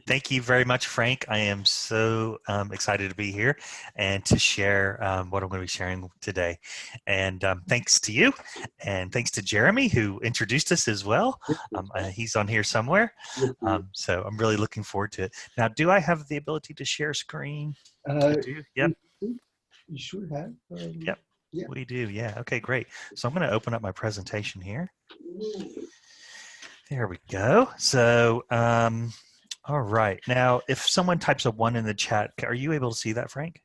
Thank you very much, Frank. I am so excited to be here and to share what I'm going to be sharing today. And thanks to you, and thanks to Jeremy, who introduced us as well. He's on here somewhere. So I'm really looking forward to it. Now, do I have the ability to share screen? I do. Yep. You should have. Yep. Yeah. We do. Yeah. Okay, great. So I'm going to open up my presentation here. There we go. So, all right. Now, if someone types a 1 in the chat, are you able to see that, Frank?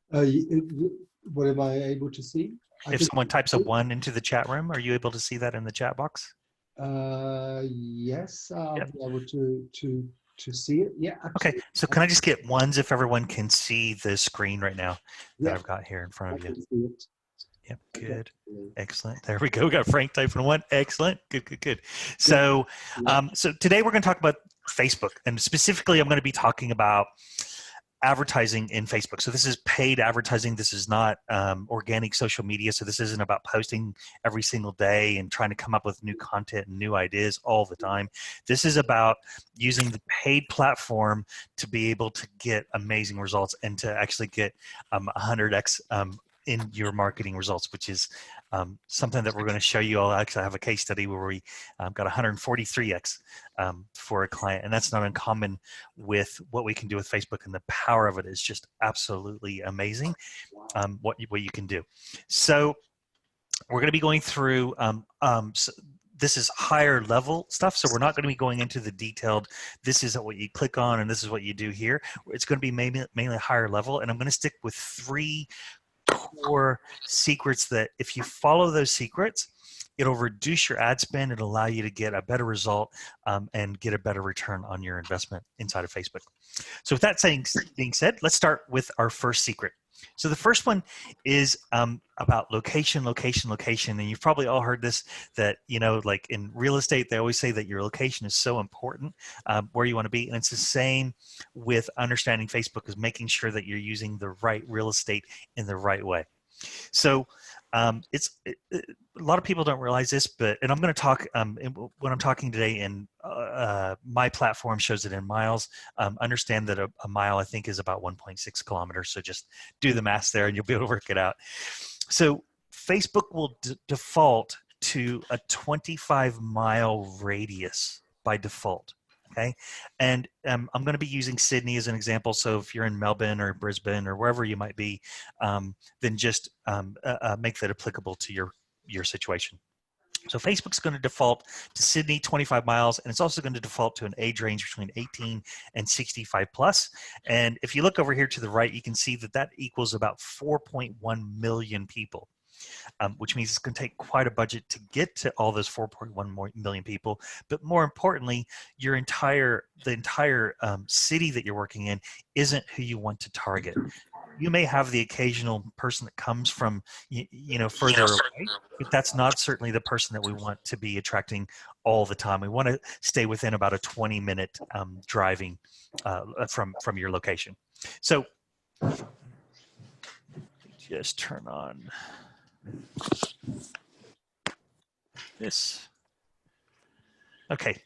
What am I able to see? If someone types a 1 into the chat room, are you able to see that in the chat box? Yes, I'll be able to see it. Yeah, absolutely. Okay. So can I just get 1s if everyone can see the screen right now that I've got here in front of you? I can see it. Yep, good. Excellent. There we go. We got Frank typing 1. Excellent. Good, good, good. So, so today we're going to talk about Facebook, and specifically I'm going to be talking about advertising in Facebook. So this is paid advertising. This is not organic social media. So this isn't about posting every single day and trying to come up with new content and new ideas all the time. This is about using the paid platform to be able to get amazing results and to actually get 100x in your marketing results, which is something that we're going to show you all. Actually, I have a case study where we got 143x for a client, and that's not uncommon with what we can do with Facebook, and the power of it is just absolutely amazing. What you can do. So we're going to be going through this is higher level stuff, so we're not going to be going into the detailed, this is what you click on and this is what you do here. It's going to be mainly higher level, and I'm going to stick with 3 core secrets that if you follow those secrets, it'll reduce your ad spend and allow you to get a better result and get a better return on your investment inside of Facebook. So with that being said, let's start with our first secret. So the first one is about location, location, location. And you've probably all heard this, that, you know, like in real estate, they always say that your location is so important where you want to be. And it's the same with understanding Facebook, is making sure that you're using the right real estate in the right way. So a lot of people don't realize this, and I'm going to talk when I'm talking today, and my platform shows it in miles. Understand that a mile, I think, is about 1.6 kilometers. So just do the math there and you'll be able to work it out. So Facebook will default to a 25-mile radius by default. Okay, and I'm going to be using Sydney as an example. So if you're in Melbourne or Brisbane or wherever you might be, then just make that applicable to your situation. So Facebook's going to default to Sydney, 25 miles, and it's also going to default to an age range between 18 and 65 plus. And if you look over here to the right, you can see that that equals about 4.1 million people. Which means it's going to take quite a budget to get to all those 4.1 million people. But more importantly, the entire city that you're working in isn't who you want to target. You may have the occasional person that comes from further away, but that's not certainly the person that we want to be attracting all the time. We want to stay within about a 20-minute driving from your location. So just turn on this. Okay,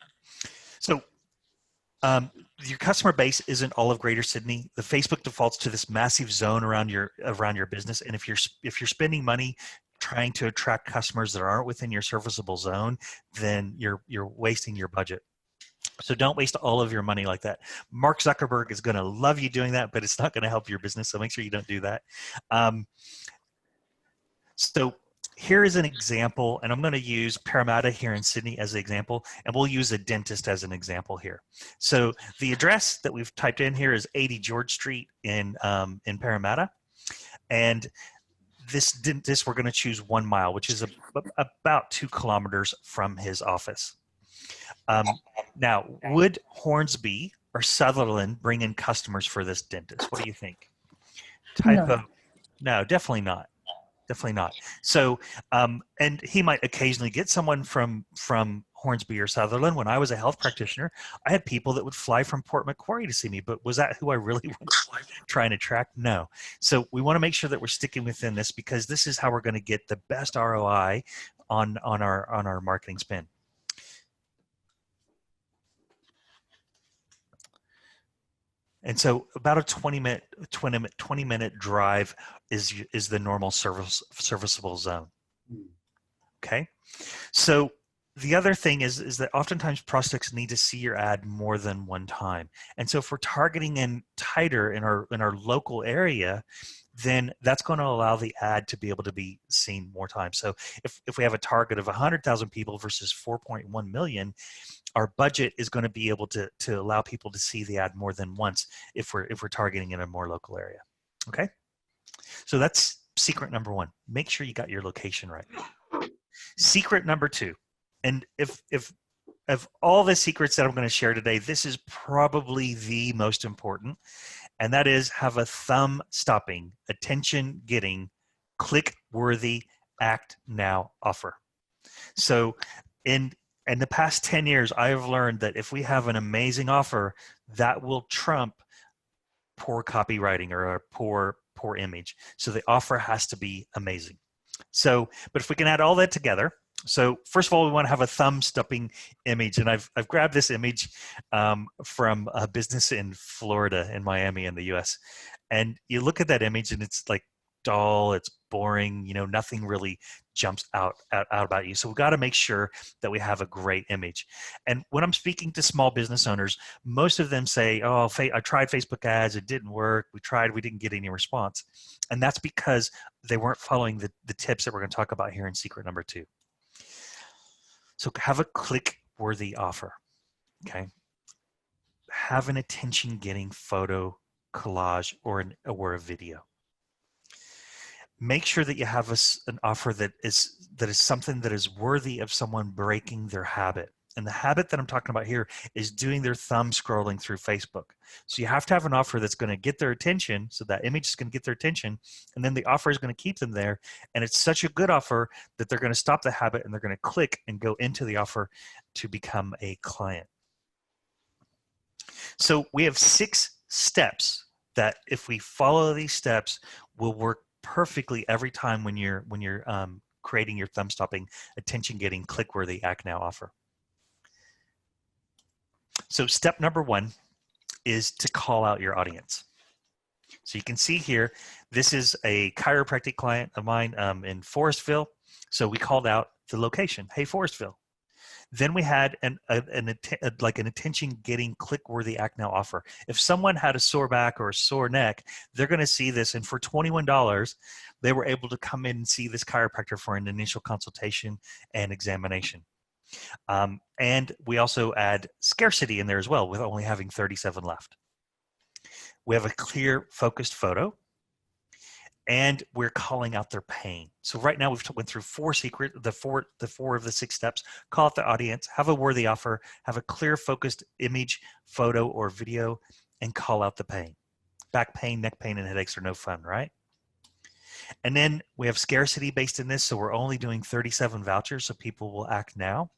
so your customer base isn't all of Greater Sydney. The Facebook defaults to this massive zone around your business, and if you're spending money trying to attract customers that aren't within your serviceable zone, then you're wasting your budget. So don't waste all of your money like that. Mark Zuckerberg is going to love you doing that, but it's not going to help your business. So make sure you don't do that. So here is an example, and I'm going to use Parramatta here in Sydney as an example, and we'll use a dentist as an example here. So the address that we've typed in here is 80 George Street in Parramatta, and this dentist, we're going to choose 1 mile, which is about 2 kilometers from his office. Now, would Hornsby or Sutherland bring in customers for this dentist? What do you think? No, definitely not. Definitely not. So, and he might occasionally get someone from Hornsby or Sutherland. When I was a health practitioner, I had people that would fly from Port Macquarie to see me, but was that who I really was trying to attract? No. So we want to make sure that we're sticking within this, because this is how we're going to get the best ROI on our marketing spend. And so about a 20-minute drive is the normal serviceable zone. Okay. So the other thing is that oftentimes prospects need to see your ad more than one time. And so if we're targeting in tighter in our local area, then that's going to allow the ad to be able to be seen more times. So if we have a target of 100,000 people versus 4.1 million, our budget is going to be able to allow people to see the ad more than once if we're targeting in a more local area. Okay. So that's secret number one. Make sure you got your location right. Secret number two, and if of all the secrets that I'm going to share today, this is probably the most important, and that is have a thumb-stopping, attention-getting, click-worthy, act-now offer. So in the past 10 years, I have learned that if we have an amazing offer, that will trump poor copywriting or a poor image. So the offer has to be amazing. So, but if we can add all that together, so first of all, we want to have a thumb-stopping image, and I've grabbed this image from a business in Florida, in Miami, in the U.S. And you look at that image, and it's like dull, it's boring, nothing really jumps out about you. So we've got to make sure that we have a great image. And when I'm speaking to small business owners, most of them say, "Oh, I tried Facebook ads, it didn't work. We didn't get any response," and that's because they weren't following the tips that we're going to talk about here in secret number two. So have a click-worthy offer, okay? Have an attention-getting photo, collage, or a video. Make sure that you have an offer that is something that is worthy of someone breaking their habit. And the habit that I'm talking about here is doing their thumb scrolling through Facebook. So you have to have an offer that's going to get their attention. So that image is going to get their attention. And then the offer is going to keep them there. And it's such a good offer that they're going to stop the habit and they're going to click and go into the offer to become a client. So we have 6 steps that if we follow these steps will work perfectly every time when you're creating your thumb stopping, attention getting, click worthy, act now offer. So step number 1 is to call out your audience. So you can see here, this is a chiropractic client of mine in Forestville. So we called out the location, hey, Forestville. Then we had an attention-getting, click-worthy act now offer. If someone had a sore back or a sore neck, they're going to see this, and for $21, they were able to come in and see this chiropractor for an initial consultation and examination. And we also add scarcity in there as well, with only having 37 left. We have a clear, focused photo, and we're calling out their pain. So right now we've went through the four of the 6 steps. Call out the audience, have a worthy offer, have a clear, focused image, photo, or video, and call out the pain. Back pain, neck pain, and headaches are no fun, right? And then we have scarcity based in this, so we're only doing 37 vouchers, so people will act now.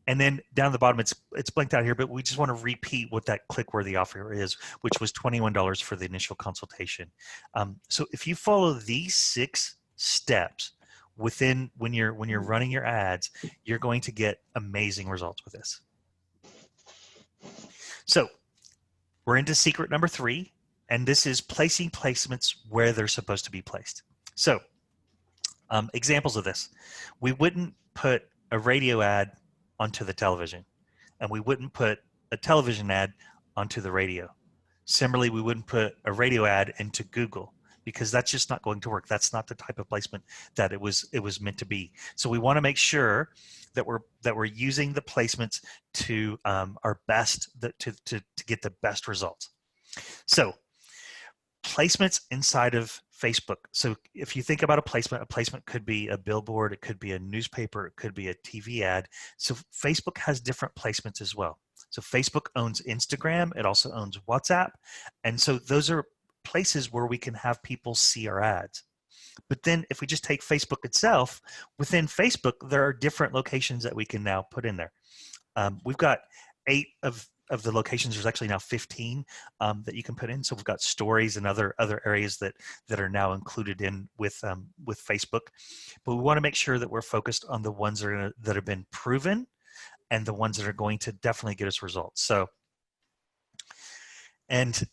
And then down the bottom, it's blanked out here, but we just want to repeat what that click-worthy offer is, which was $21 for the initial consultation. So if you follow these 6 steps when you're running your ads, you're going to get amazing results with this. So we're into secret number 3, and this is placing placements where they're supposed to be placed. So examples of this: we wouldn't put a radio ad onto the television, and we wouldn't put a television ad onto the radio. Similarly, we wouldn't put a radio ad into Google, because that's just not going to work. That's not the type of placement that it was meant to be. So we want to make sure that we're using the placements to our best to get the best results. So placements inside of Facebook. So if you think about a placement could be a billboard, it could be a newspaper, it could be a TV ad. So Facebook has different placements as well. So Facebook owns Instagram, it also owns WhatsApp. And so those are places where we can have people see our ads. But then if we just take Facebook itself, within Facebook, there are different locations that we can now put in there. We've got 8 of the locations. There's actually now 15 that you can put in. So we've got stories and other areas that are now included in with Facebook. But we want to make sure that we're focused on the ones that have been proven and the ones that are going to definitely get us results. So And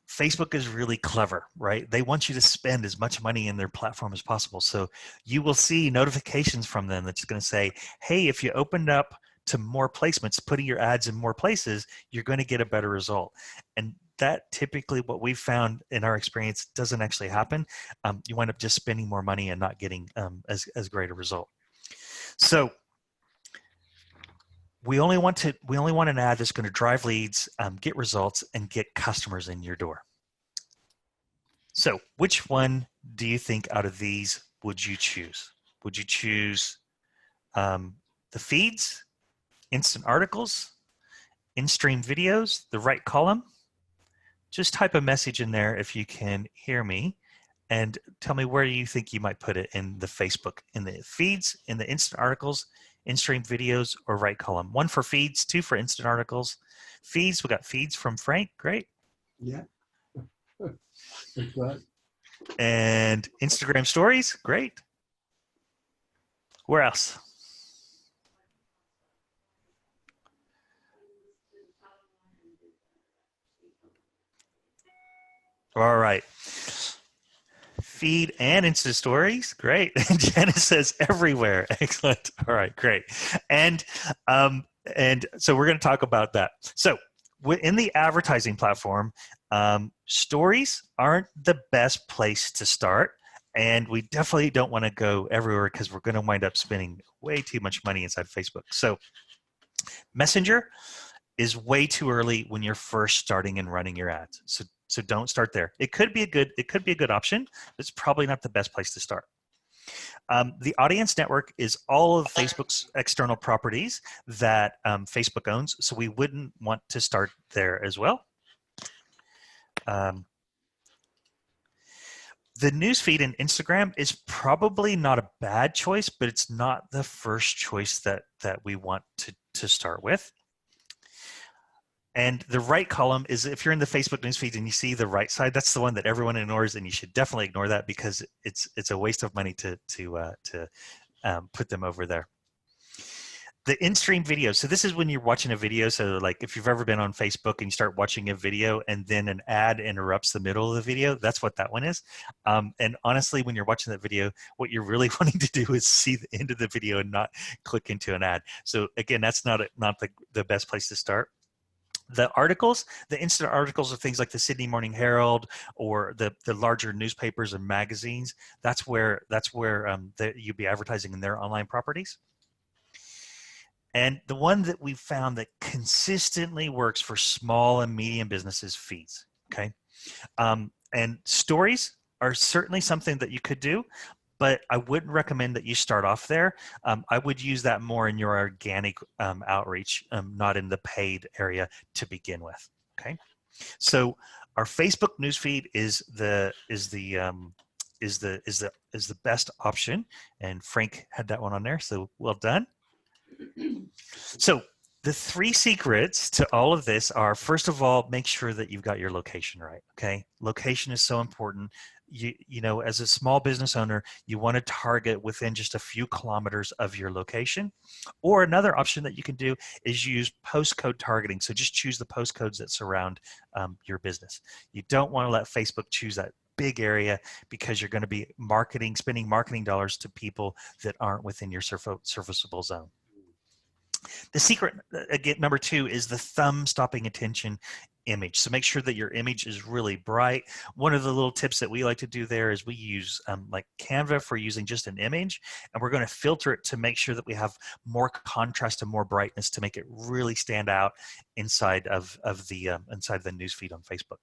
Facebook is really clever, right? They want you to spend as much money in their platform as possible. So you will see notifications from them that's going to say, hey, if you opened up to more placements, putting your ads in more places, you're going to get a better result. And that typically what we've found in our experience doesn't actually happen. You wind up just spending more money and not getting as great a result. So we only want an ad that's going to drive leads, get results, and get customers in your door. So which one do you think out of these would you choose? Would you choose the feeds, instant articles, in-stream videos, the right column? Just type a message in there if you can hear me and tell me where you think you might put it in the Facebook, in the feeds, in the instant articles, in-stream videos, or right column. 1 for feeds, 2 for instant articles. Feeds, we got feeds from Frank, great. Yeah. That's right. And Instagram stories, great. Where else? All right. Feed and Insta stories, great. And Janice says everywhere, excellent. All right, great. And so we're going to talk about that. So in the advertising platform, stories aren't the best place to start. And we definitely don't want to go everywhere because we're going to wind up spending way too much money inside Facebook. So Messenger is way too early when you're first starting and running your ads. So don't start there. It could be a good option, but it's probably not the best place to start. The audience network is all of Facebook's external properties that Facebook owns, so we wouldn't want to start there as well. The newsfeed in Instagram is probably not a bad choice, but it's not the first choice that we want to start with. And the right column is if you're in the Facebook newsfeed and you see the right side, that's the one that everyone ignores, and you should definitely ignore that because it's a waste of money to put them over there. The in-stream video. So this is when you're watching a video. So like if you've ever been on Facebook and you start watching a video and then an ad interrupts the middle of the video, that's what that one is. And honestly, when you're watching that video, what you're really wanting to do is see the end of the video and not click into an ad. So again, that's not the best place to start. The articles, the instant articles are things like the Sydney Morning Herald or the larger newspapers and magazines. That's where you'd be advertising in their online properties. And the one that we found that consistently works for small and medium businesses, feeds. Okay, and stories are certainly something that you could do, but I wouldn't recommend that you start off there. I would use that more in your organic outreach, not in the paid area to begin with. Okay, so our Facebook newsfeed is the best option, and Frank had that one on there. So well done. So the 3 secrets to all of this are, first of all, make sure that you've got your location right. Okay, location is so important. You know, as a small business owner, you want to target within just a few kilometers of your location. Or another option that you can do is use postcode targeting. So just choose the postcodes that surround your business. You don't want to let Facebook choose that big area because you're going to be spending marketing dollars to people that aren't within your serviceable zone. The secret, again, number 2 is the thumb stopping attention image. So make sure that your image is really bright. One of the little tips that we like to do there is we use like Canva for using just an image, and we're going to filter it to make sure that we have more contrast and more brightness to make it really stand out inside of the newsfeed on Facebook.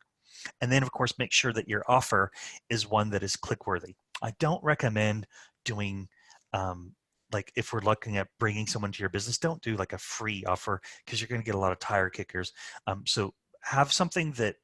And then, of course, make sure that your offer is one that is click-worthy. I don't recommend doing like if we're looking at bringing someone to your business, don't do like a free offer because you're going to get a lot of tire kickers. So have something that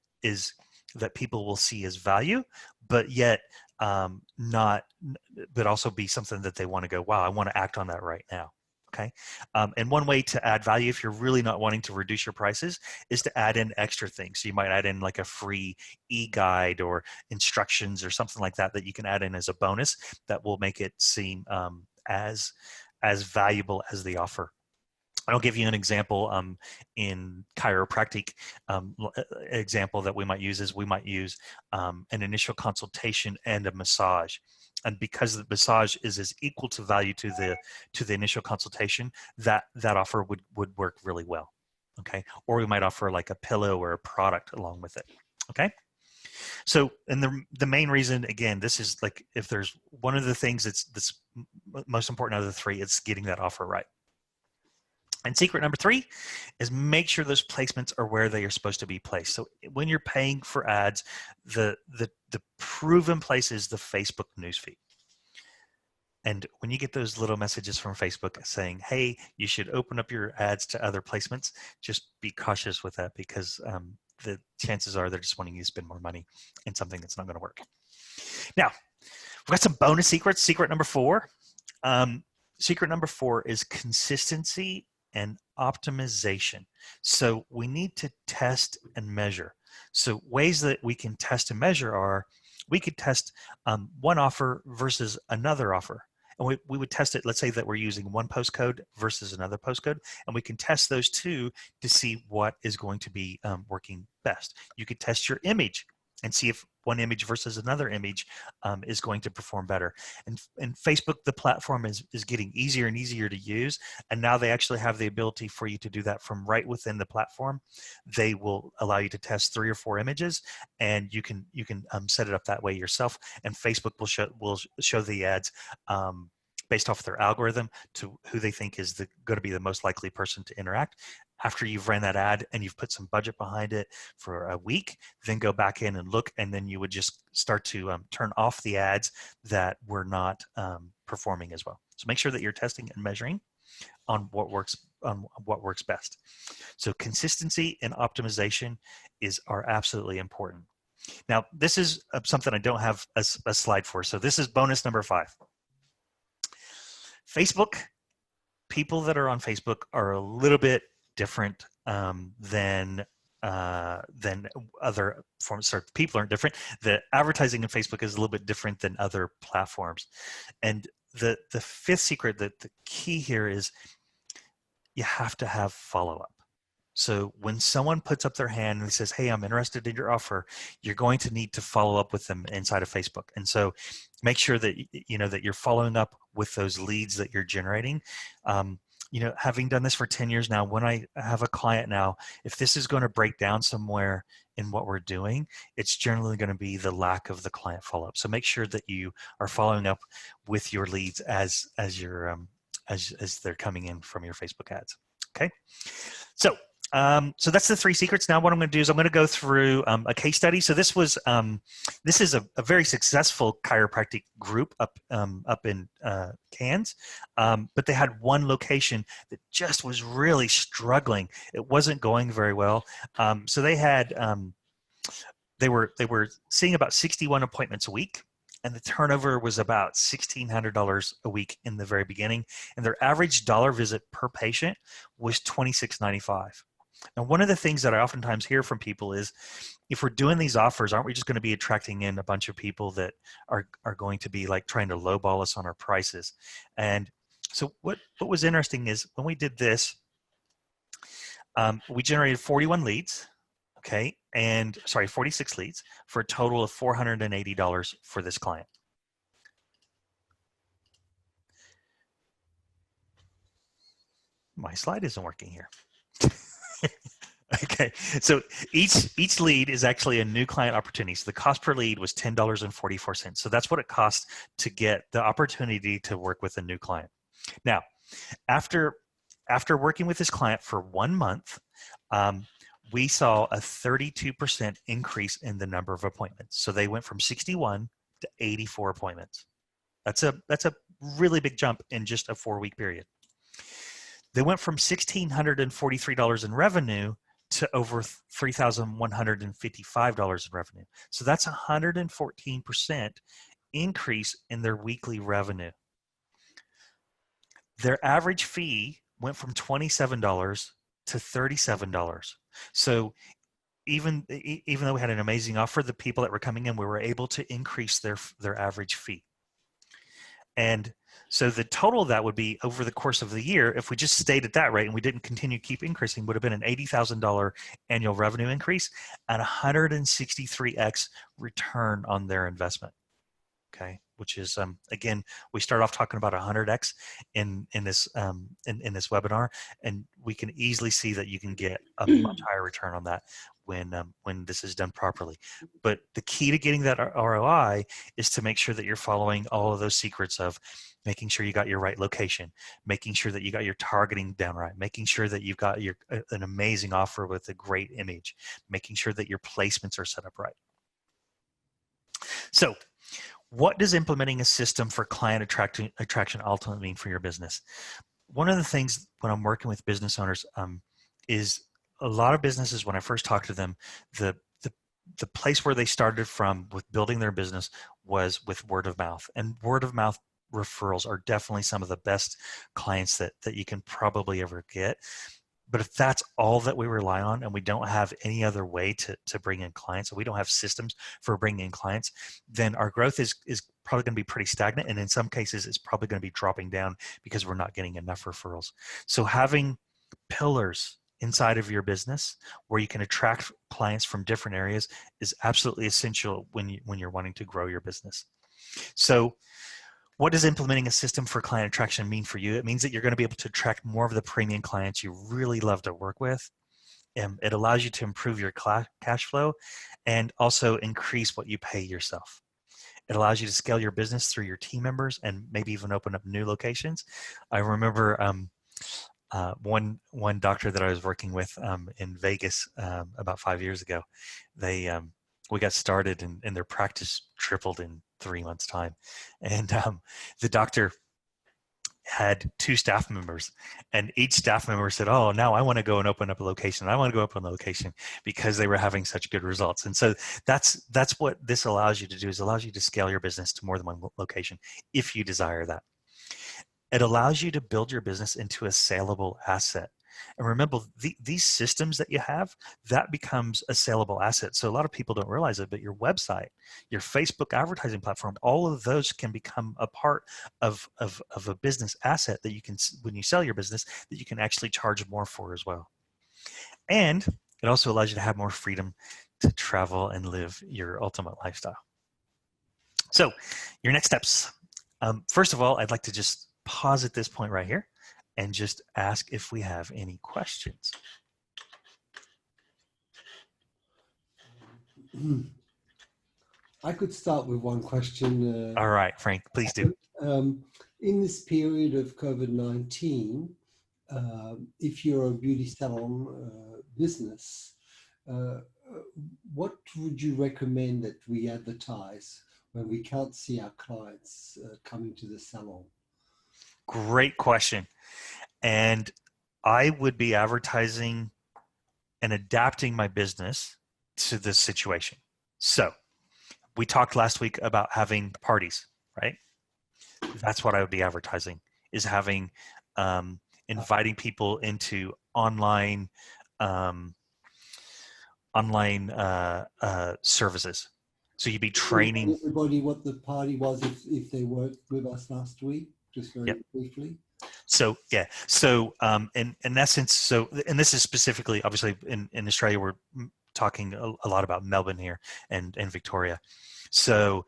people will see as value, but yet but also be something that they want to go, wow, I want to act on that right now. Okay. And one way to add value, if you're really not wanting to reduce your prices, is to add in extra things. So you might add in like a free e-guide or instructions or something like that you can add in as a bonus that will make it seem as valuable as the offer. I'll give you an example in chiropractic. Example that we might use is we might use an initial consultation and a massage. And because the massage is as equal to value to the initial consultation, that offer would work really well. Okay. Or we might offer like a pillow or a product along with it. Okay. So, and the main reason, again, this is like, if there's one of the things that's most important out of the three, it's getting that offer right. And secret number 3 is make sure those placements are where they are supposed to be placed. So when you're paying for ads, the proven place is the Facebook newsfeed. And when you get those little messages from Facebook saying, hey, you should open up your ads to other placements, just be cautious with that, because the chances are they're just wanting you to spend more money in something that's not going to work. Now, we've got some bonus secrets. Secret number 4. Secret number 4 is consistency and optimization. So we need to test and measure. So ways that we can test and measure are, we could test one offer versus another offer. And we would test it, let's say that we're using one postcode versus another postcode, and we can test those two to see what is going to be working best. You could test your image and see if one image versus another image is going to perform better. And Facebook, the platform is getting easier and easier to use. And now they actually have the ability for you to do that from right within the platform. They will allow you to test 3 or 4 images, and you can set it up that way yourself. And Facebook will show the ads based off their algorithm to who they think is going to be the most likely person to interact. After you've ran that ad and you've put some budget behind it for a week, then go back in and look, and then you would just start to turn off the ads that were not performing as well. So make sure that you're testing and measuring on what works best. So consistency and optimization are absolutely important. Now, this is something I don't have a slide for. So this is bonus number 5. Facebook, people that are on Facebook are a little bit different than other forms. Sorry, people aren't different. The advertising in Facebook is a little bit different than other platforms. And the 5th secret, that the key here is you have to have follow-up. So when someone puts up their hand and says, hey, I'm interested in your offer, you're going to need to follow up with them inside of Facebook. And so make sure that that you're following up with those leads that you're generating. Having done this for 10 years now, when I have a client now, if this is going to break down somewhere in what we're doing, it's generally going to be the lack of the client follow-up. So make sure that you are following up with your leads as they're coming in from your Facebook ads. Okay. So that's the 3 secrets. Now what I'm going to do is I'm going to go through a case study. So this is a very successful chiropractic group up in Cairns, but they had one location that just was really struggling. It wasn't going very well. So they had they were seeing about 61 appointments a week, and the turnover was about $1,600 a week in the very beginning, and their average dollar visit per patient was $26.95. Now, one of the things that I oftentimes hear from people is, if we're doing these offers, aren't we just going to be attracting in a bunch of people that are going to be like trying to lowball us on our prices? And so what was interesting is when we did this, we generated 41 leads, okay, and 46 leads for a total of $480 for this client. My slide isn't working here. Okay, so each lead is actually a new client opportunity. So the cost per lead was $10.44. So that's what it costs to get the opportunity to work with a new client. Now, after working with this client for 1 month, we saw a 32% increase in the number of appointments. So they went from 61 to 84 appointments. That's a really big jump in just a 4-week period. They went from $1,643 in revenue to over $3,155 in revenue. So that's 114% increase in their weekly revenue. Their average fee went from $27 to $37. So even though we had an amazing offer, the people that were coming in, we were able to increase their average fee. And so the total of that would be over the course of the year, if we just stayed at that rate and we didn't continue to keep increasing, would have been an $80,000 annual revenue increase and 163x return on their investment. Okay, which is again, we start off talking about 100x in this in this webinar, and we can easily see that you can get a much higher return on that when this is done properly. But the key to getting that ROI is to make sure that you're following all of those secrets of making sure you got your right location, making sure that you got your targeting down right, making sure that you've got your an amazing offer with a great image, making sure that your placements are set up right. So what does implementing a system for client attraction ultimately mean for your business? One of the things when I'm working with business owners is a lot of businesses, when I first talk to them, the place where they started from with building their business was with word of mouth. And word of mouth referrals are definitely some of the best clients that you can probably ever get. But if that's all that we rely on and we don't have any other way to bring in clients, so we don't have systems for bringing in clients, then our growth is probably going to be pretty stagnant. And in some cases, it's probably going to be dropping down because we're not getting enough referrals. So having pillars inside of your business where you can attract clients from different areas is absolutely essential when you're wanting to grow your business. So what does implementing a system for client attraction mean for you? It means that you're going to be able to attract more of the premium clients you really love to work with. It allows you to improve your cash flow and also increase what you pay yourself. It allows you to scale your business through your team members and maybe even open up new locations. I remember one doctor that I was working with in Vegas about 5 years ago. We got started and their practice tripled in 3 months' time, and the doctor had 2 staff members, and each staff member said, "Oh, now I want to go and open up a location. I want to go open a location," because they were having such good results. And so that's what this allows you to do, is allows you to scale your business to more than one location if you desire that. It allows you to build your business into a saleable asset. And remember, these systems that you have, that becomes a saleable asset. So a lot of people don't realize it, but your website, your Facebook advertising platform, all of those can become a part of a business asset that you can, when you sell your business, that you can actually charge more for as well. And it also allows you to have more freedom to travel and live your ultimate lifestyle. So your next steps. First of all, I'd like to just pause at this point right here and just ask if we have any questions. I could start with one question. All right, Frank, please do. In this period of COVID-19, if you're a beauty salon business, what would you recommend that we advertise when we can't see our clients coming to the salon? Great question. And I would be advertising and adapting my business to this situation. So we talked last week about having parties, right? That's what I would be advertising, is having, inviting people into online services. So you'd be training everybody what the party was if they weren't with us last week, just very briefly. So yeah, so in essence, so, and this is specifically, obviously in Australia, we're talking a lot about Melbourne here and Victoria. So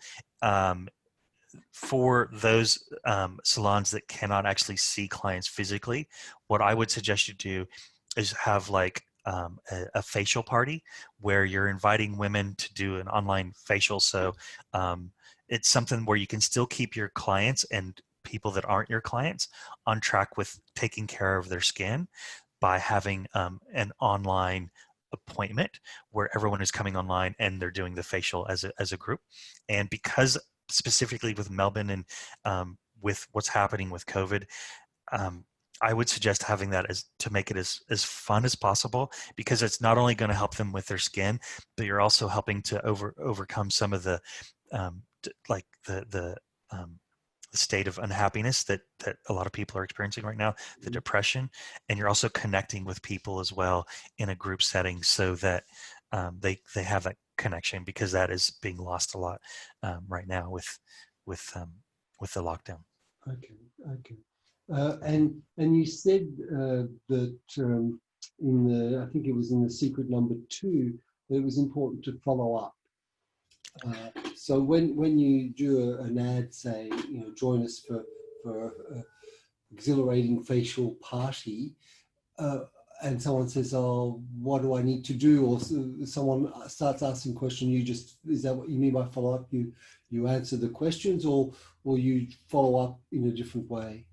for those salons that cannot actually see clients physically, what I would suggest you do is have like a facial party where you're inviting women to do an online facial. So it's something where you can still keep your clients and people that aren't your clients on track with taking care of their skin by having an online appointment where everyone is coming online and they're doing the facial as a group. And because specifically with Melbourne and with what's happening with COVID, I would suggest having that as to make it as fun as possible, because it's not only going to help them with their skin, but you're also helping to overcome some of the like the state of unhappiness that a lot of people are experiencing right now, the depression, and you're also connecting with people as well in a group setting so that they have that connection, because that is being lost a lot right now with the lockdown. Okay, okay. And you said that in the, I think it was in the secret number 2, that it was important to follow up. So when you do an ad, say, join us for a exhilarating facial party, uh, and someone says, "Oh, what do I need to do?" Or someone starts asking question, is that what you mean by follow up? You answer the questions, or you follow up in a different way.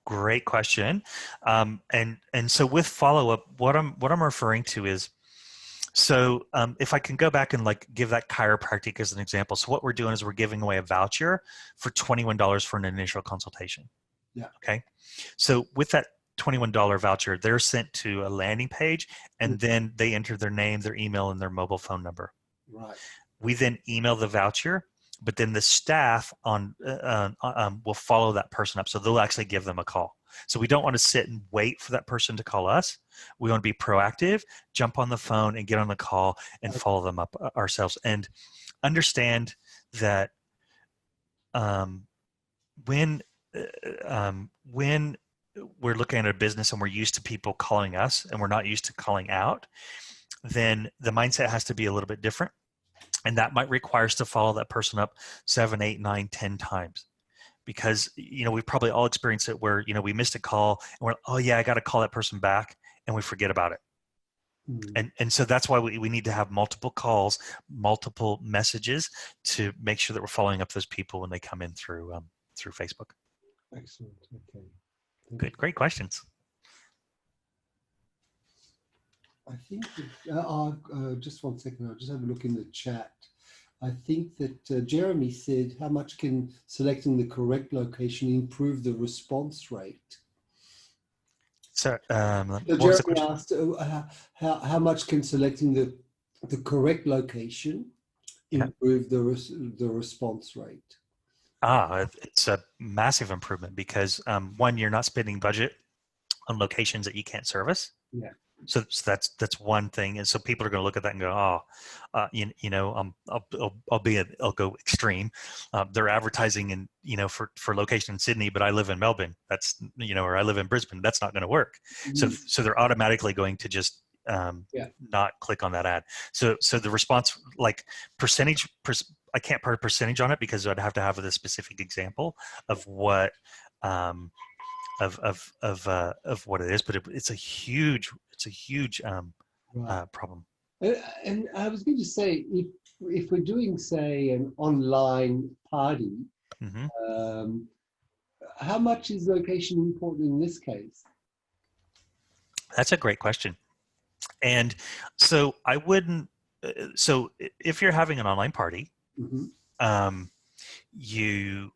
Great question. And so with follow up, what I'm referring to is, so if I can go back and like give that chiropractic as an example. So what we're doing is we're giving away a voucher for $21 for an initial consultation. Yeah. Okay. So with that $21 voucher, they're sent to a landing page, and then they enter their name, their email, and their mobile phone number. Right. We then email the voucher, but then the staff will follow that person up. So they'll actually give them a call. So we don't want to sit and wait for that person to call us. We want to be proactive, jump on the phone and get on the call and follow them up ourselves, and understand that um, when when we're looking at a business and we're used to people calling us and we're not used to calling out, then the mindset has to be a little bit different. And that might require us to follow that person up 7, 8, 9, 10 times. Because, we've probably all experienced it where, we missed a call and we're, oh yeah, I got to call that person back, and we forget about it. And so that's why we need to have multiple calls, multiple messages to make sure that we're following up those people when they come in through Facebook. Excellent. Okay. Good, great questions. I think that, just one second, I'll just have a look in the chat. I think that Jeremy said, how much can selecting the correct location improve the response rate? So, So what was the Jeremy question? asked, how much can selecting the correct location Yeah. improve the response rate? It's a massive improvement because one, you're not spending budget on locations that you can't service. Yeah. So that's one thing, and so people are going to look at that and go, "Oh, I'll go extreme. They're advertising in for location in Sydney, but I live in Melbourne. That's or I live in Brisbane. That's not going to work. So they're automatically going to just not click on that ad. So the response, like percentage, I can't put a percentage on it because I'd have to have a specific example of what. Of what it is, but it's a huge Right. problem. And I was going to say, if we're doing, say, an online party, Mm-hmm. um, how much is location important in this case? That's a great question. And so I wouldn't. So if you're having an online party, um, you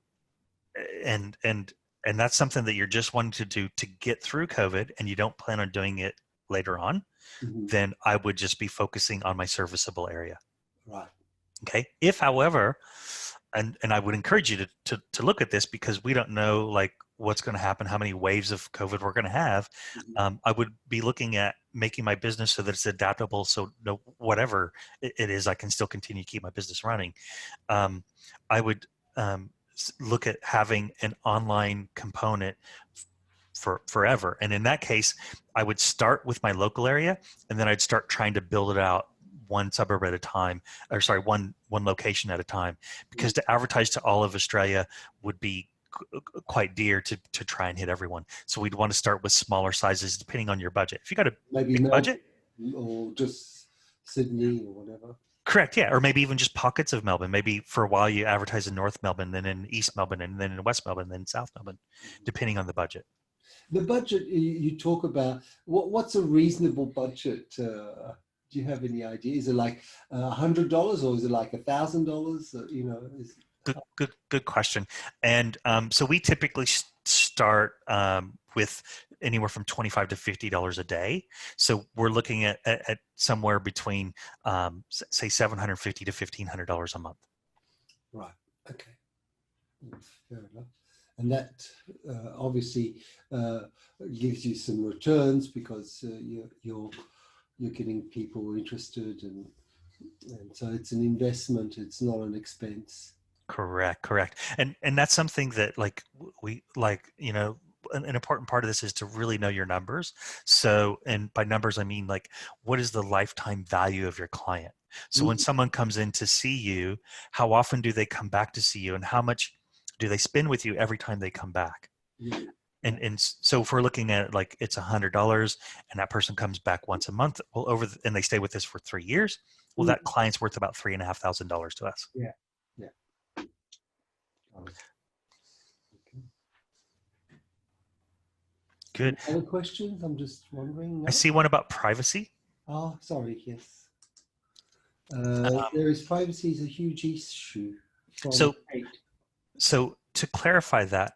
and and and that's something that you're just wanting to do to get through COVID, and you don't plan on doing it later on, then I would just be focusing on my serviceable area. Right. Okay. If, however, and I would encourage you to look at this because we don't know like what's going to happen, how many waves of COVID we're going to have. I would be looking at making my business so that it's adaptable. So no, whatever it is, I can still continue to keep my business running. I would look at having an online component for forever. And in that case, I would start with my local area, and then I'd start trying to build it out one suburb at a time, or sorry, one location at a time, because to advertise to all of Australia would be quite dear to try and hit everyone. So we'd want to start with smaller sizes depending on your budget. If you got a Maybe big Melbourne budget, or just Sydney or whatever. correct, yeah, or maybe even just pockets of Melbourne. Maybe for a while you advertise in North Melbourne, then in East Melbourne, and then in West Melbourne, then South Melbourne, depending on the budget. The budget you talk about, what's a reasonable budget? Do you have any idea? Is it like $100 or is it like $1,000? Good question. And so we typically start with anywhere from $25 to $50 a day. So we're looking at somewhere between say $750 to $1,500 a month. Right. Okay. Fair enough. And that obviously gives you some returns because you're getting people interested, and so it's an investment. It's not an expense. Correct. And that's something that like we like, an important part of this is to really know your numbers. So, and by numbers, I mean like, what is the lifetime value of your client? So when Mm, someone comes in to see you, how often do they come back to see you and how much do they spend with you every time they come back? yeah, yeah. And so if we're looking at it like it's $100 and that person comes back once a month, well, and they stay with us for 3 years, well, Mm, that client's worth about $3,500 to us. yeah, yeah. Got it. Okay. Good. Any other questions? I'm just wondering. I No? see one about privacy. Oh, sorry. Yes. Um, There is privacy is a huge issue from so, Kate. so to clarify that,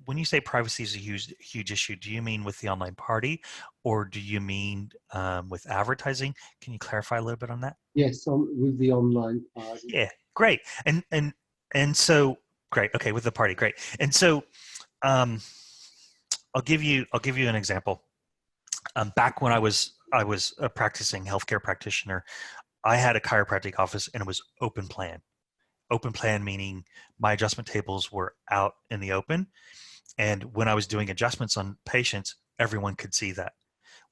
when you say privacy is a huge issue, do you mean with the online party, or do you mean with advertising? Can you clarify a little bit on that? Yes, with the online party. Yeah, great. And so great. Okay, with the party, great. And so um, I'll give you an example. Back when I was a practicing healthcare practitioner, I had a chiropractic office and it was open plan. Open plan meaning my adjustment tables were out in the open. And when I was doing adjustments on patients, everyone could see that.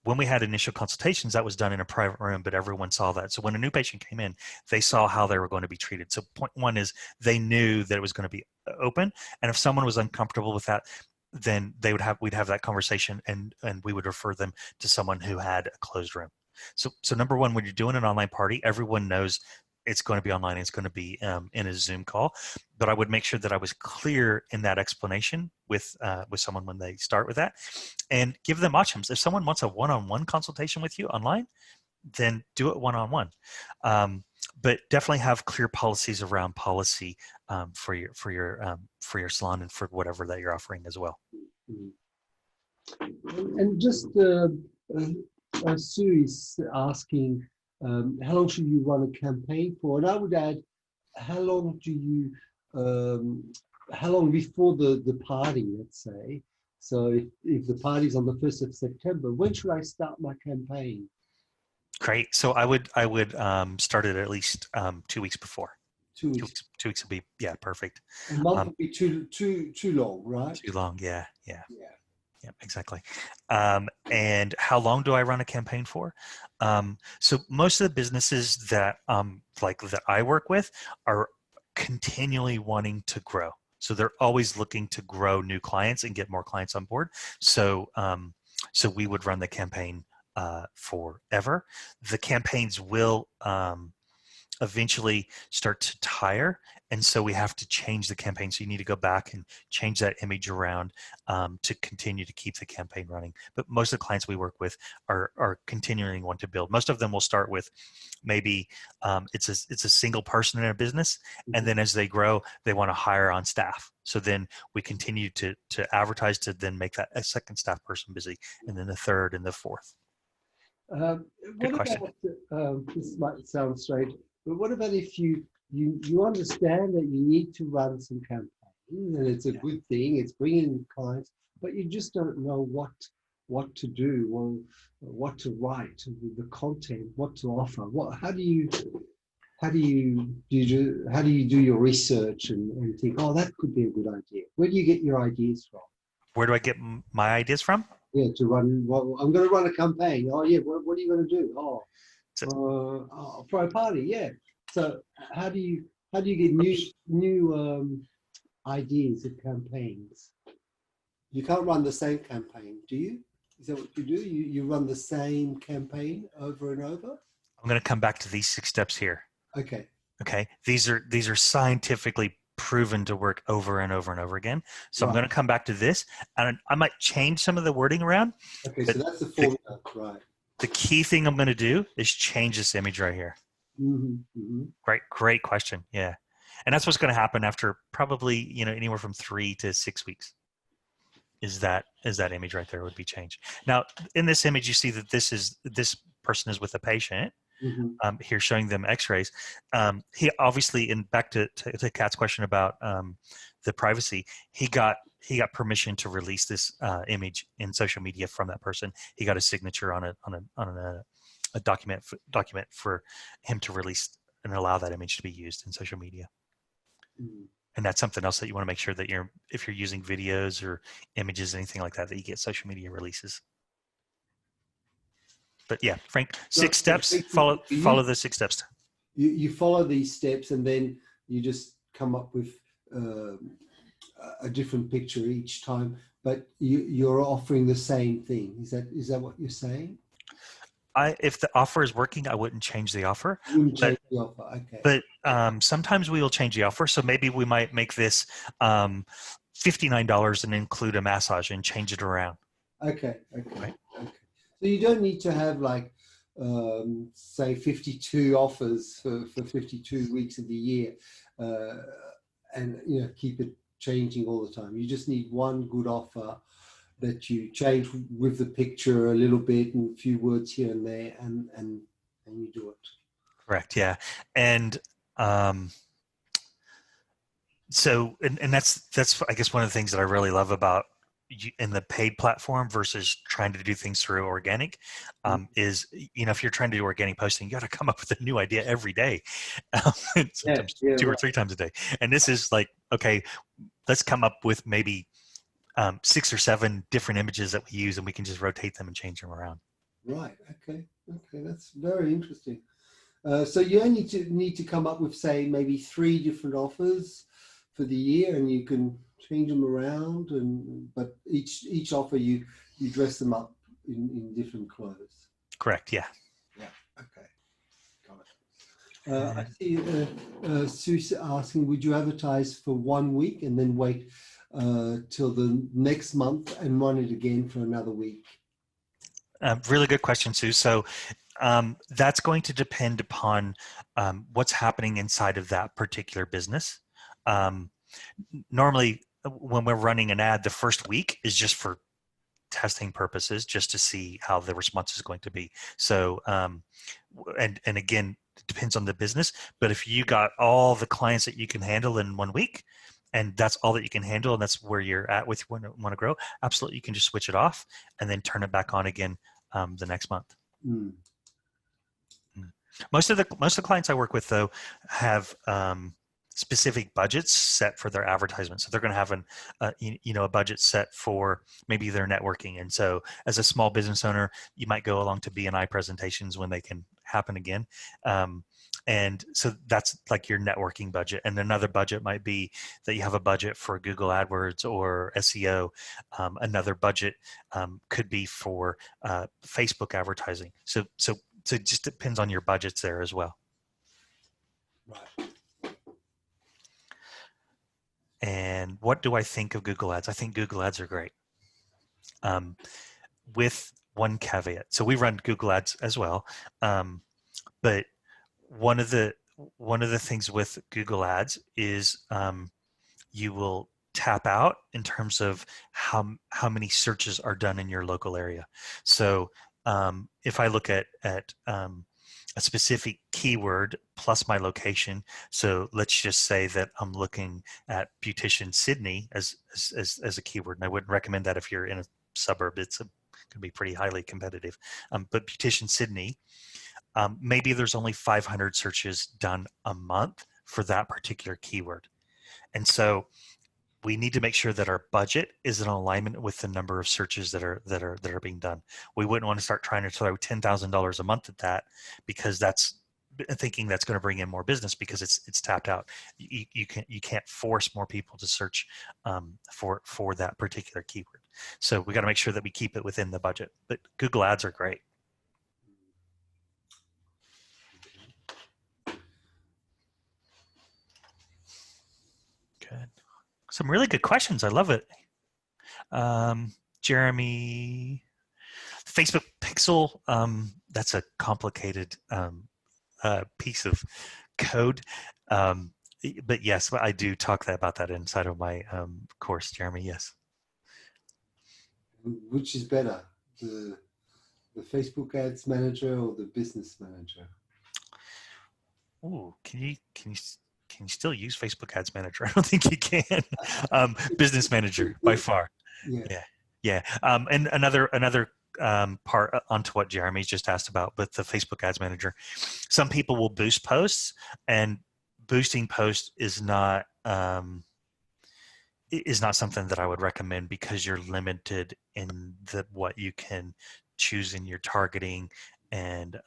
When we had initial consultations, that was done in a private room, but everyone saw that. So when a new patient came in, they saw how they were going to be treated. So point one is they knew that it was going to be open. And if someone was uncomfortable with that, then we'd have that conversation and we would refer them to someone who had a closed room. So number one, when you're doing an online party, everyone knows it's going to be online. It's going to be in a Zoom call, but I would make sure that I was clear in that explanation with someone when they start with that, and give them options. If someone wants a one-on-one consultation with you online, then do it one-on-one. But definitely have clear policies around policy for your salon and for whatever that you're offering as well. Mm. And just Sue is asking, how long should you run a campaign for? And I would add, how long do you, how long before the party, let's say? So if the party's on the 1st of September, when should I start my campaign? Great. So I would start it at least 2 weeks before. 2 weeks. 2 weeks would be, yeah, perfect. A month Um, would be too long, right? Too long, yeah, yeah. Yeah. Yeah, exactly. And how long do I run a campaign for? So most of the businesses that that I work with are continually wanting to grow. So they're always looking to grow new clients and get more clients on board. So we would run the campaign forever. The campaigns will eventually start to tire, and so we have to change the campaign. So you need to go back and change that image around to continue to keep the campaign running. But most of the clients we work with are continuing want to build. Most of them will start with maybe it's a single person in a business, and then as they grow they want to hire on staff. So then we continue to advertise to then make that a second staff person busy, and then the third and the fourth. Um, Good what question. about this might sound strange, but what about if you understand that you need to run some campaign and it's a Yeah. good thing, it's bringing clients, but you just don't know what to do, or what to write, the content, what to offer. How do you do your research and think, oh, that could be a good idea? Where do you get your ideas from? Where do I get my ideas from? Yeah, to run. Well, I'm going to run a campaign. Oh, yeah. What are you going to do? So For a party. Yeah. So how do you get new ideas of campaigns? You can't run the same campaign, do you? Is that what you do? You run the same campaign over and over? I'm going to come back to these 6 steps here. Okay. Okay, these are scientifically proven to work over and over and over again. So I'm Right. going to come back to this, and I might change some of the wording around. Okay. But So that's the the, formula, right? the key thing I'm going to do is change this image right here. Mm-hmm. Great question. Yeah, and that's what's going to happen after probably anywhere from 3 to 6 weeks. Is that image right there would be changed. Now in this image you see that this person is with a patient Mm-hmm. here showing them x-rays. He obviously, in back to Kat's question about the privacy, he got permission to release this image in social media from that person. He got a signature on a document for him to release and allow that image to be used in social media. Mm. And that's something else that you want to make sure that if you're using videos or images, anything like that, that you get social media releases. But yeah, Frank, So 6 steps, basically, follow the 6 steps. you follow these steps, and then you just come up with a different picture each time, but you're offering the same thing. Is that what you're saying? If the offer is working, I wouldn't change the offer, You wouldn't but change the offer. Okay. but sometimes we will change the offer. So maybe we might make this $59 and include a massage and change it around. Okay. Okay. Right? Okay. So you don't need to have like, say, 52 offers for 52 weeks of the year, uh, and keep it changing all the time. You just need one good offer that you change with the picture a little bit and a few words here and there, and you do it. Correct. Yeah. And so, and that's I guess one of the things that I really love about in the paid platform versus trying to do things through organic, is, if you're trying to do organic posting, you got to come up with a new idea every day, sometimes Yeah, 2 or right. 3 times a day. And this is like, okay, let's come up with maybe 6 or 7 different images that we use, and we can just rotate them and change them around. Right. Okay. Okay. That's very interesting. So you only need to come up with, say, maybe 3 different offers for the year, and you can change them around. But each offer you dress them up in different clothes. Correct. Yeah. Yeah. Okay. Got it. I see Sue's asking, would you advertise for 1 week and then wait till the next month and run it again for another week? Really good question, Sue. So that's going to depend upon what's happening inside of that particular business. Normally, when we're running an ad, the first week is just for testing purposes, just to see how the response is going to be. So, and again, it depends on the business. But if you got all the clients that you can handle in 1 week, and that's all that you can handle, and that's where you're at with when you want to grow, absolutely, you can just switch it off and then turn it back on again the next month. Mm. Most of the clients I work with, though, have specific budgets set for their advertisements. So they're going to have a budget set for maybe their networking. And so, as a small business owner, you might go along to BNI presentations when they can happen again. And so that's like your networking budget. And another budget might be that you have a budget for Google AdWords or SEO. Another budget could be for Facebook advertising. So it just depends on your budgets there as well. Right. And what do I think of Google Ads? I think Google Ads are great, with one caveat. So we run Google Ads as well, but one of the things with Google Ads is you will tap out in terms of how many searches are done in your local area. So if I look at a specific keyword plus my location, so let's just say that I'm looking at beautician Sydney as a keyword, and I wouldn't recommend that if you're in a suburb. It's going to be pretty highly competitive. But beautician Sydney, maybe there's only 500 searches done a month for that particular keyword, and so we need to make sure that our budget is in alignment with the number of searches that are being done. We wouldn't want to start trying to throw $10,000 a month at that, because that's thinking that's going to bring in more business, because it's tapped out. You can't force more people to search for that particular keyword. So we got to make sure that we keep it within the budget. But Google Ads are great. Good. Some really good questions. I love it. Jeremy, Facebook Pixel, that's a complicated piece of code. But yes, I do talk about that inside of my course, Jeremy, yes. Which is better, the Facebook Ads Manager or the Business Manager? Oh, can you still use Facebook Ads Manager? I don't think you can. Business Manager by far. Yeah. Yeah. And another part onto what Jeremy's just asked about with the Facebook Ads Manager. Some people will boost posts, and boosting posts is not something that I would recommend because you're limited in what you can choose in your targeting, and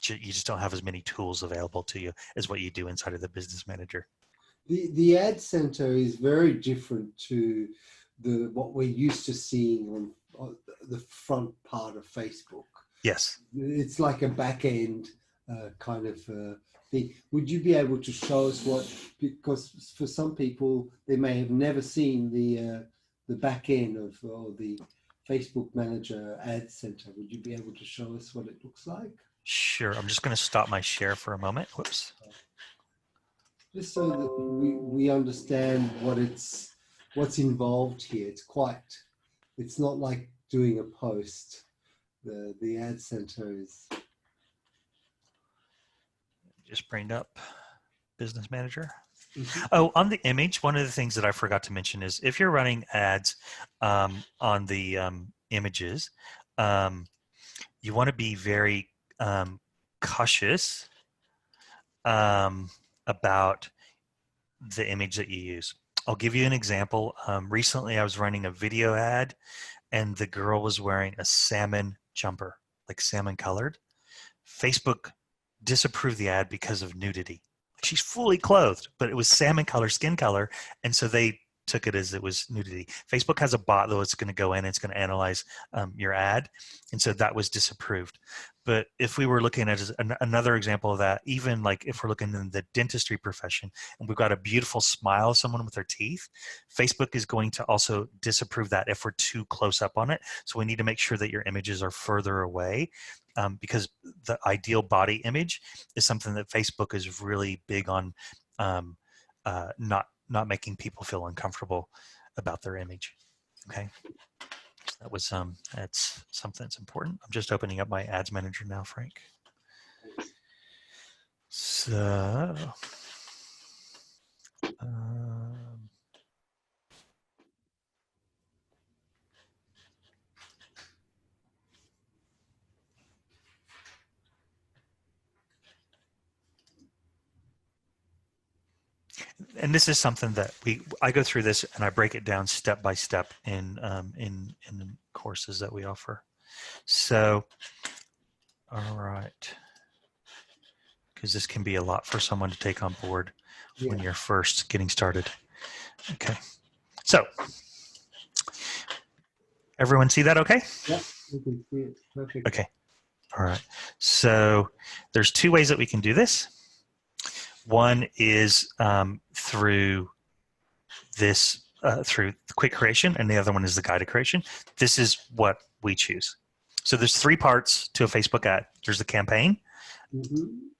you just don't have as many tools available to you as what you do inside of the Business Manager. The ad center is very different to what we're used to seeing on the front part of Facebook. Yes. It's like a back end kind of thing. Would you be able to show us because for some people, they may have never seen the back end of or the Facebook Manager Ad Center. Would you be able to show us what it looks like? Sure. I'm just going to stop my share for a moment. Whoops. Just so that we understand what's involved here. It's not like doing a post. The ad center is Just bring up Business Manager. mm-hmm. Oh, on the image, one of the things that I forgot to mention is if you're running ads on the images, you want to be very cautious about the image that you use. I'll give you an example. Recently, I was running a video ad, and the girl was wearing a salmon jumper, like salmon colored. Facebook disapproved the ad because of nudity. She's fully clothed, but it was salmon color, skin color, and so they took it as it was nudity. Facebook has a bot, though, it's going to go in and it's going to analyze your ad, and so that was disapproved. But if we were looking at another example of that, even like if we're looking in the dentistry profession and we've got a beautiful smile of someone with their teeth, Facebook is going to also disapprove that if we're too close up on it. So we need to make sure that your images are further away, because the ideal body image is something that Facebook is really big on, not making people feel uncomfortable about their image. Okay. That was that's something that's important. I'm just opening up my ads manager now, Frank. So and this is something that I go through this and I break it down step by step in the courses that we offer. So, all right, because this can be a lot for someone to take on board when you're first getting started. Okay, so everyone see that? Okay. Yeah, we can see it. Perfect. Okay. All right. So there's two ways that we can do this. One is through this through the quick creation, and the other one is the guided creation. This is what we choose. So there's three parts to a Facebook ad. There's the campaign,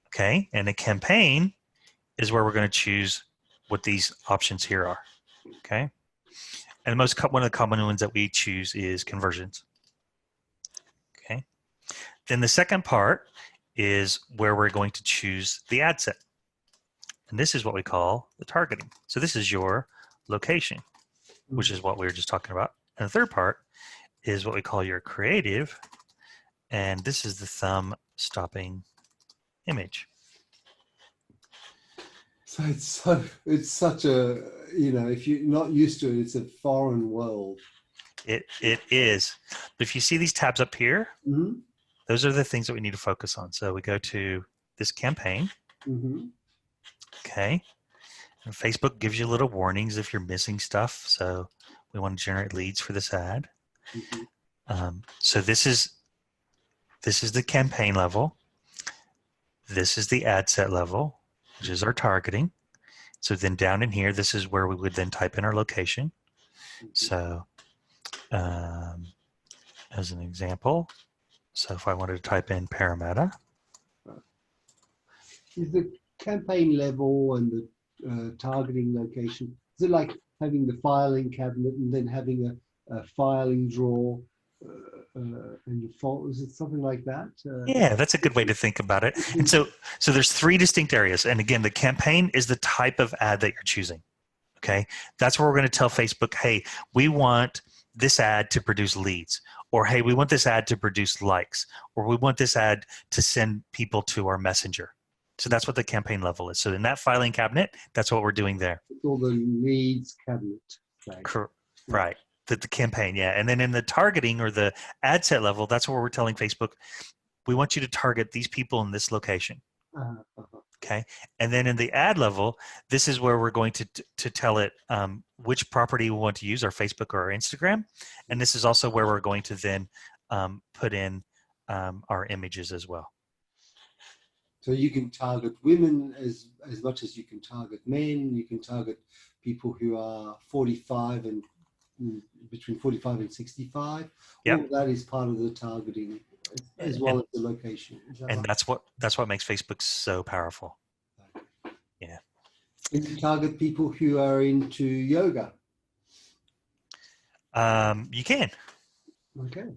okay, and a campaign is where we're going to choose what these options here are, okay. And one of the common ones that we choose is conversions, okay. Then the second part is where we're going to choose the ad set, and this is what we call the targeting. So this is your location, which is what we were just talking about. And the third part is what we call your creative, and this is the thumb stopping image. So it's such a, if you're not used to it, it's a foreign world. It is. But if you see these tabs up here, those are the things that we need to focus on. So we go to this campaign, okay. And Facebook gives you little warnings if you're missing stuff. So we want to generate leads for this ad. So this is the campaign level. This is the ad set level, which is our targeting. So then down in here, this is where we would then type in our location. So as an example, so if I wanted to type in Parramatta. Is the campaign level and the targeting location, is it like having the filing cabinet and then having a filing drawer and your folders? Is it something like that? Yeah, that's a good way to think about it. And so there's three distinct areas. And again, the campaign is the type of ad that you're choosing. Okay, that's where we're going to tell Facebook, hey, we want this ad to produce leads, or hey, we want this ad to produce likes, or we want this ad to send people to our messenger So that's what the campaign level is. So in that filing cabinet, that's what we're doing there. It's all the leads cabinet. Right. Right. The campaign, yeah. And then in the targeting or the ad set level, that's where we're telling Facebook, we want you to target these people in this location. Okay. And then in the ad level, this is where we're going to tell it which property we want to use, our Facebook or our Instagram. And this is also where we're going to then put in our images as well. So you can target women as much as you can target men. You can target people who are 45 and between 45 and 65. Yep. All of that is part of the targeting as well as the location. And right? that's what makes Facebook so powerful. Yeah. And you target people who are into yoga. You can. Okay.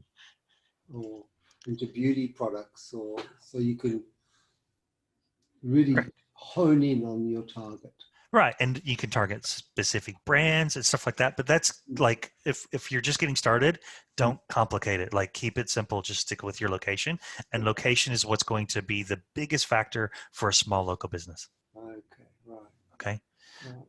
Or into beauty products, or so you can really hone in on your target. Right. And you can target specific brands and stuff like that. But that's like, if you're just getting started, don't complicate it. Like, keep it simple. Just stick with your location. And location is what's going to be the biggest factor for a small local business. Okay. Right. Okay. Right.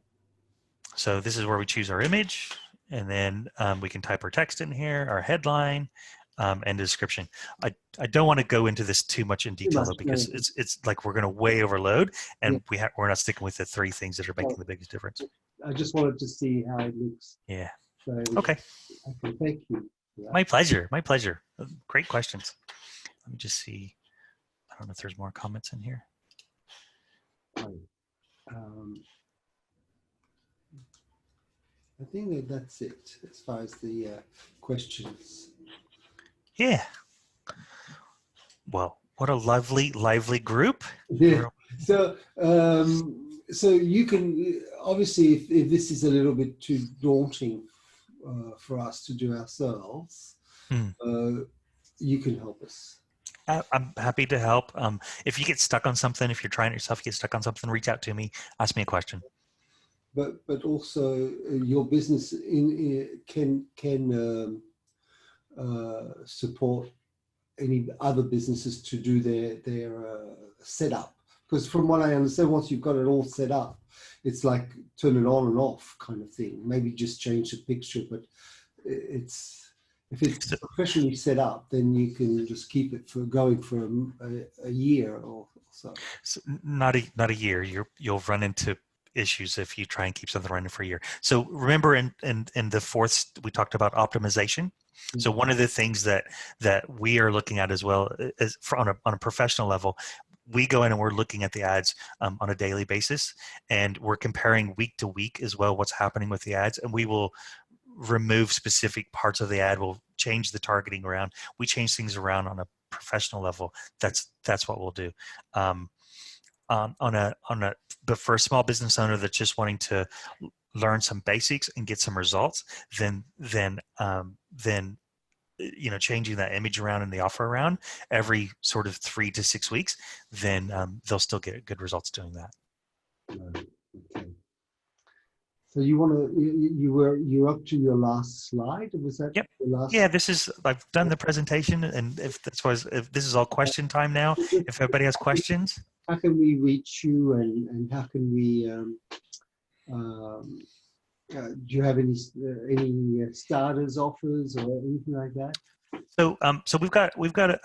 So this is where we choose our image. And then we can type our text in here, our headline, and description. I don't want to go into this too much in detail, though, because it's like we're going to way overload, and we're not sticking with the three things that are making the biggest difference. I just wanted to see how it looks. Yeah. So, okay. Thank you. My pleasure. My pleasure. Great questions. Let me just see. I don't know if there's more comments in here. I think that's it as far as the questions. Yeah. Well, what a lively group. Yeah. So, so you can obviously, if this is a little bit too daunting for us to do ourselves, you can help us. I'm happy to help. If you get stuck on something, if you're trying it yourself, get stuck on something, reach out to me, ask me a question. But also your business can support any other businesses to do their setup, because from what I understand, once you've got it all set up, it's like turn it on and off kind of thing. Maybe just change the picture, but if it's professionally set up, then you can just keep it going for a year or so. Not a year. You'll run into issues if you try and keep something running for a year. So remember, in the fourth, we talked about optimization. So one of the things that we are looking at as well is on a professional level, we go in and we're looking at the ads on a daily basis, and we're comparing week to week as well what's happening with the ads, and we will remove specific parts of the ad. We'll change the targeting around. We change things around on a professional level. That's what we'll do. But for a small business owner that's just wanting to learn some basics and get some results, then changing that image around and the offer around every sort of 3 to 6 weeks, then they'll still get good results doing that. Okay. So you're up to your last slide. Was that the last? Yeah, I've done the presentation, and if this is all question time now, if everybody has questions. How can we reach you, and how can we? Do you have any starters offers or anything like that? So we've got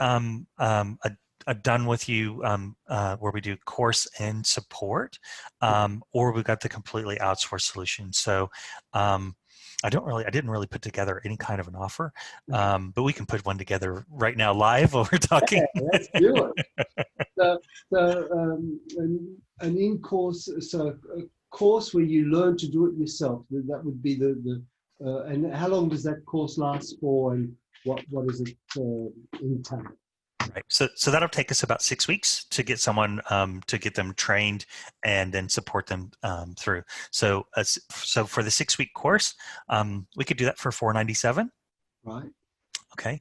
a done with you where we do course and support, or we've got the completely outsourced solution. So I didn't really put together any kind of an offer, but we can put one together right now live while we're talking. Yeah, let's do it. An in-course, a course where you learn to do it yourself. That would be and how long does that course last for, and what is it entail? Right. So that'll take us about 6 weeks to get someone to get them trained and then support them through. So for the 6-week course, we could do that for $497. Right. Okay.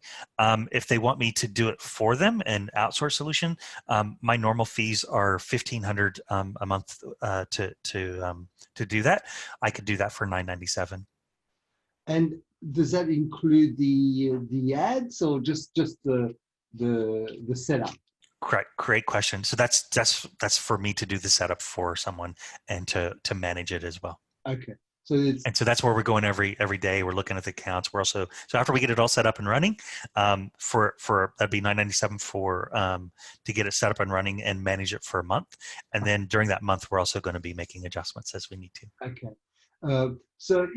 If they want me to do it for them, an outsource solution, my normal fees are $1,500 a month to do that. I could do that for $997. And does that include the ads, or just the setup? Great question. So that's for me to do the setup for someone and to manage it as well. Okay. So it's And so that's where we're going every day. We're looking at the accounts. We're also, so after we get it all set up and running, for that'd be $9.97 for to get it set up and running and manage it for a month. And then during that month, we're also going to be making adjustments as we need to. okay. So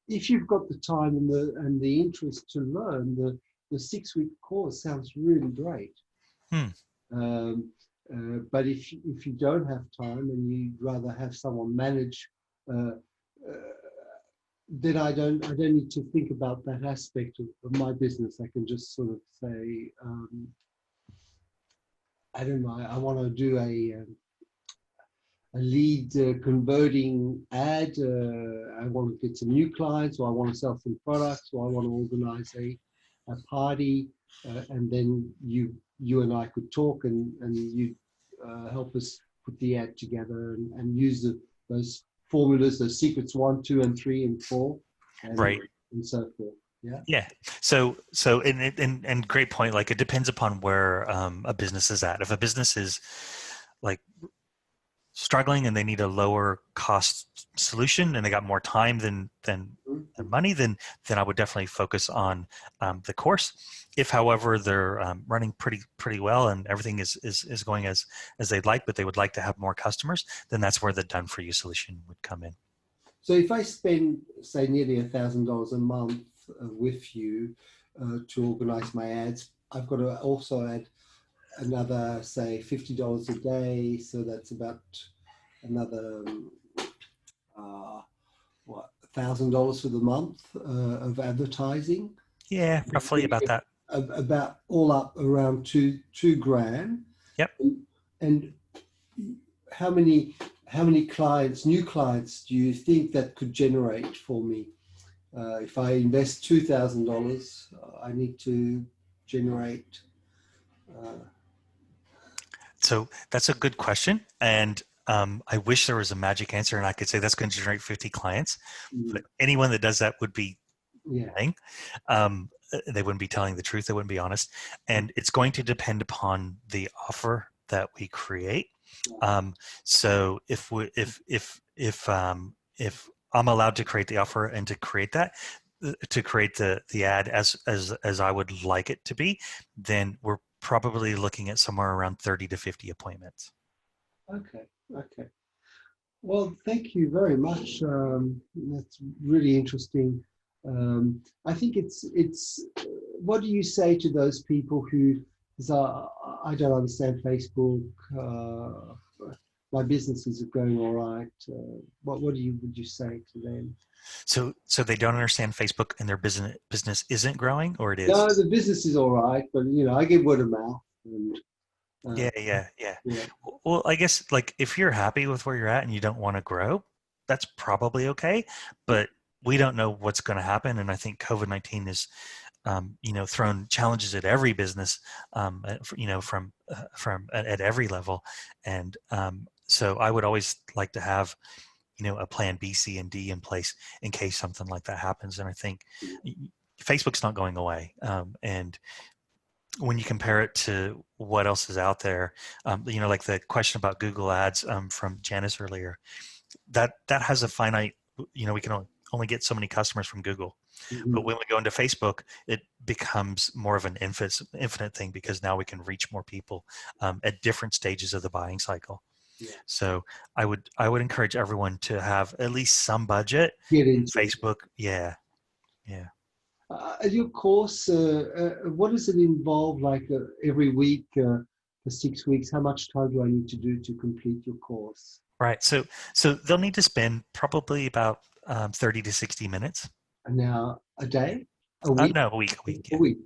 if you've got the time and the interest to learn, the 6-week course sounds really great. Hmm. But if you don't have time and you'd rather have someone manage, uh, uh, then I don't need to think about that aspect of my business. I can just sort of say, I don't know, I want to do a lead converting ad. I want to get some new clients, or I want to sell some products, or I want to organize a party, and then you and I could talk, and you help us put the ad together and use those formulas, those secrets 1, 2, and 3, and 4, Right. and so forth. Yeah. Yeah. So and great point. Like it depends upon where a business is at. If a business is like struggling and they need a lower cost solution and they got more time than Mhm. money, then I would definitely focus on the course. If, however, they're running pretty well and everything is going as they'd like, but they would like to have more customers, then that's where the done for you solution would come in. So if I spend, say, nearly $1,000 a month with you to organize my ads, I've got to also add another, say, $50 a day. So that's about another, what, $1,000 for the month of advertising. Yeah, roughly about that. About all up around two grand. Yep. And how many clients, new clients, do you think that could generate for me? If I invest $2,000, I need to generate. So that's a good question. And I wish there was a magic answer and I could say that's going to generate 50 clients. But anyone that does that would be Yeah. lying. They wouldn't be telling the truth. They wouldn't be honest. And it's going to depend upon the offer that we create. So if I'm allowed to create the offer and to create that, to create the ad as I would like it to be, then we're probably looking at somewhere around 30 to 50 appointments. Okay. Okay. Well, thank you very much. That's really interesting. I think it's. What do you say to those people who, I don't understand Facebook. My business is going all right. What would you say to them? So they don't understand Facebook and their business isn't growing, or it No, is? the business is all right, but I get word of mouth. And, Yeah, uh, yeah. yeah. Well, I guess like if you're happy with where you're at and you don't want to grow, that's probably okay. But we don't know what's going to happen, and I think COVID-19 is, thrown challenges at every business, from at every level, and so I would always like to have, a plan B, C, and D in place in case something like that happens. And I think Facebook's not going away, and when you compare it to what else is out there, like the question about Google Ads from Janice earlier, that has a finite, we can only get so many customers from Google. But Mhm. when we go into Facebook, it becomes more of an infinite thing because now we can reach more people at different stages of the buying cycle. Yeah. So I would encourage everyone to have at least some budget Get in into it. Facebook. Yeah, yeah. Your course, what does it involve? Like every week for 6 weeks, how much time do I need to do to complete your course? Right. So they'll need to spend probably about 30 to 60 minutes. An hour a day, a No, a week. a Yeah, week.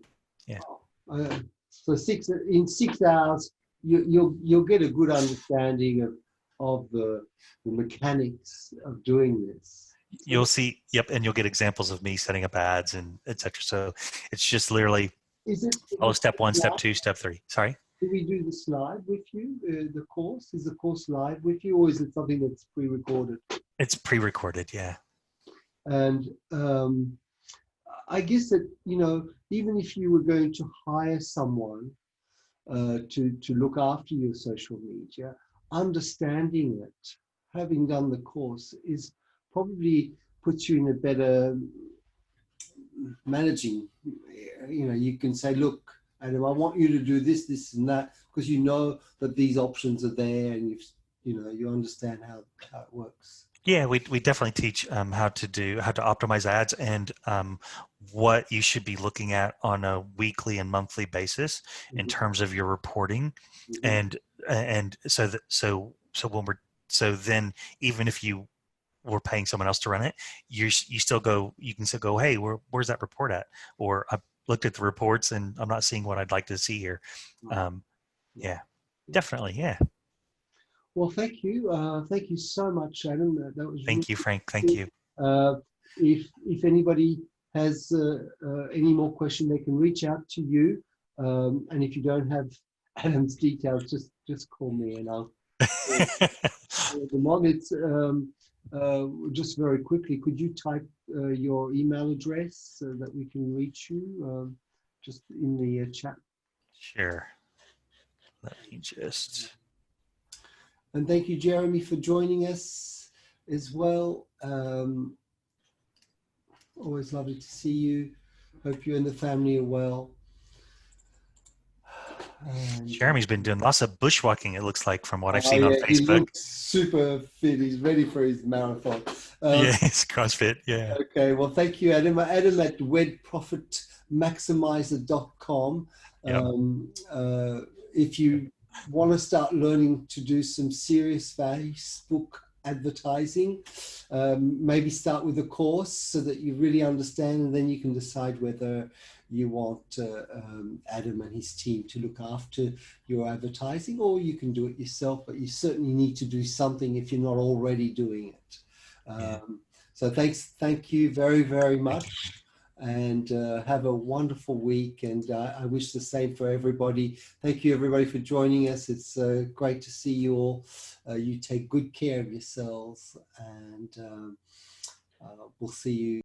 yeah. Oh, so in 6 hours, you'll get a good understanding of the mechanics of doing this. You'll see. Yep, and you'll get examples of me setting up ads and etc. So it's just literally Is step one, it step live? two, step three. Sorry. Do we do this live with you? The course, is the course live with you, or is it something that's pre-recorded? It's pre-recorded. Yeah. And I guess that even if you were going to hire someone, to look after your social media. Understanding it, having done the course, is probably puts you in a better managing. You can say, look, Adam, I want you to do this, this, and that, because you know that these options are there, and you understand how it works. Yeah, we definitely teach how to optimize ads and what you should be looking at on a weekly and monthly basis in terms of your reporting, Mm-hmm. and so then even if you were paying someone else to run it, you can still go, hey, where's that report at? Or I looked at the reports and I'm not seeing what I'd like to see here. Right. Um, Yeah. yeah, definitely. Yeah. Well, thank you. Thank you so much, Adam. That was really Thank you, Frank. Thank good. you. If anybody has any more question, they can reach out to you. And if you don't have Adam's details, just call me and I'll forward them on. It's just very quickly. Could you type your email address so that we can reach you just in the chat? Sure. Let me just. And thank you, Jeremy, for joining us as well. Always lovely to see you. Hope you and the family are well. And, Jeremy's been doing lots of bushwalking, it looks like, from what I've oh seen on yeah, he Facebook. looks super fit. He's ready for his marathon. Yeah, it's CrossFit. Yeah. Okay, well, thank you, Adam. Adam at wedprofitmaximizer.com. Yep. If you want to start learning to do some serious Facebook advertising, maybe start with a course so that you really understand, and then you can decide whether you want Adam and his team to look after your advertising, or you can do it yourself, but you certainly need to do something if you're not already doing it. Yeah. So thank you very, very much, and have a wonderful week. And I wish the same for everybody. Thank you, everybody, for joining us. It's great to see you all. You take good care of yourselves, and we'll see you.